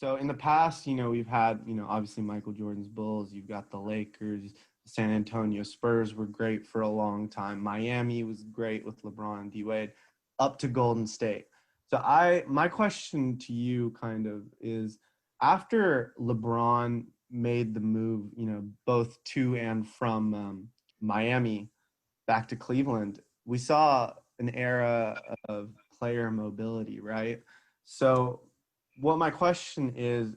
So in the past, we've had, obviously Michael Jordan's Bulls, you've got the Lakers, San Antonio Spurs were great for a long time. Miami was great with LeBron and D Wade, up to Golden State. So my question to you kind of is, after LeBron made the move, both to and from Miami back to Cleveland, we saw an era of player mobility, right? So what my question is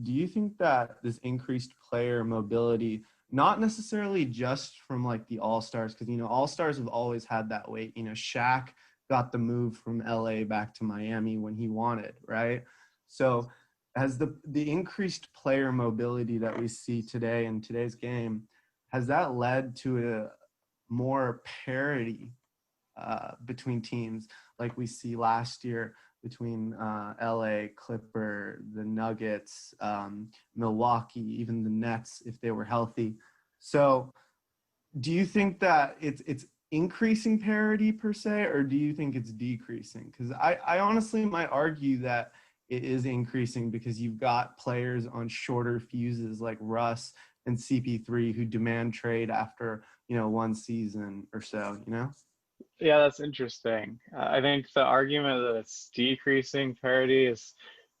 do you think that this increased player mobility, not necessarily just from like the All-Stars, because All-Stars have always had that weight. Shaq got the move from LA back to Miami when he wanted, right? So has the increased player mobility that we see today in today's game, has that led to a more parity between teams, like we see last year between LA, Clipper, the Nuggets, Milwaukee, even the Nets if they were healthy? So do you think that it's increasing parity per se, or do you think it's decreasing? Because I honestly might argue that it is increasing, because you've got players on shorter fuses like Russ and CP3 who demand trade after one season or so. Yeah, that's interesting. I think the argument that it's decreasing parity is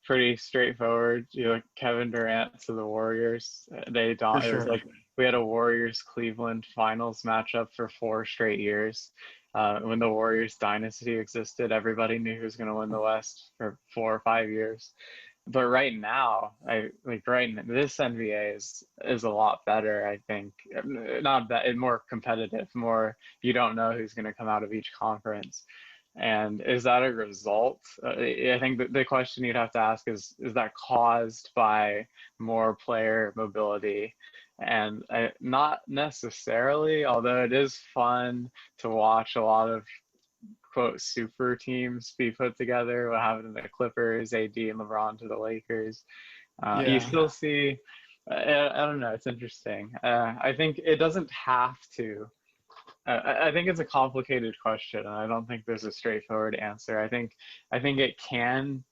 pretty straightforward. You look Kevin Durant to the Warriors. They For don't. It was sure. like we had a Warriors Cleveland finals matchup for 4 straight years. When the Warriors dynasty existed, everybody knew who was going to win the West for 4 or 5 years. But right now, this NBA is a lot better. I think not that more competitive, more you don't know who's going to come out of each conference. And is that a result? I think the question you'd have to ask is that caused by more player mobility? And not necessarily, although it is fun to watch a lot of quote super teams be put together. What happened to the Clippers, AD and LeBron to the Lakers. You Yeah. still see, I don't know, it's interesting. I think it doesn't have to. I think it's a complicated question, and I don't think there's a straightforward answer. I think it can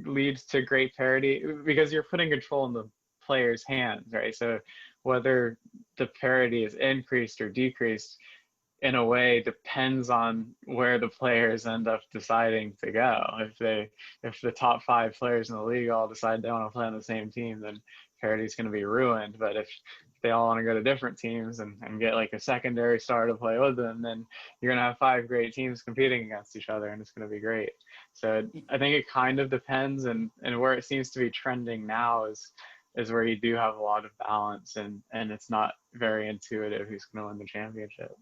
lead to great parity because you're putting control in the player's hands, right? So whether the parity is increased or decreased in a way depends on where the players end up deciding to go. If the top 5 players in the league all decide they want to play on the same team, then parity is going to be ruined. But if they all want to go to different teams and get like a secondary star to play with them, then you're going to have 5 great teams competing against each other, and it's going to be great. So I think it kind of depends, and where it seems to be trending now is where you do have a lot of balance, and it's not very intuitive who's going to win the championship.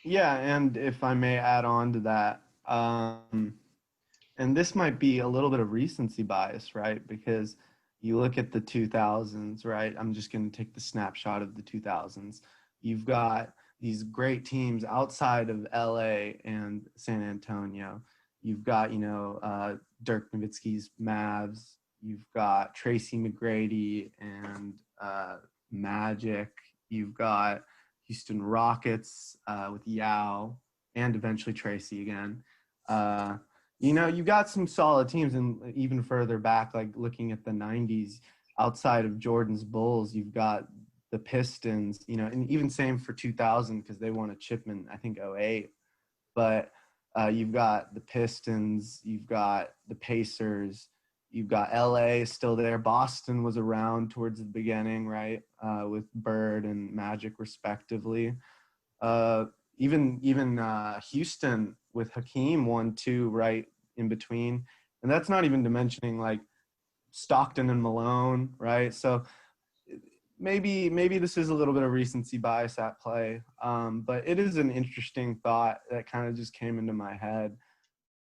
Yeah, and if I may add on to that, and this might be a little bit of recency bias, right? Because you look at the 2000s, right? I'm just going to take the snapshot of the 2000s. You've got these great teams outside of LA and San Antonio. You've got, Dirk Nowitzki's Mavs. You've got Tracy McGrady and Magic. You've got Houston Rockets with Yao and eventually Tracy again. You've got some solid teams, and even further back, like looking at the 90s, outside of Jordan's Bulls, you've got the Pistons, and even same for 2000 because they won a chip in, I think, '08. But you've got the Pistons, you've got the Pacers, you've got LA still there. Boston was around towards the beginning, right, with Bird and Magic respectively. Even Houston with Hakeem won 2 right in between. And that's not even to mentioning like Stockton and Malone, right? So maybe this is a little bit of recency bias at play. But it is an interesting thought that kind of just came into my head.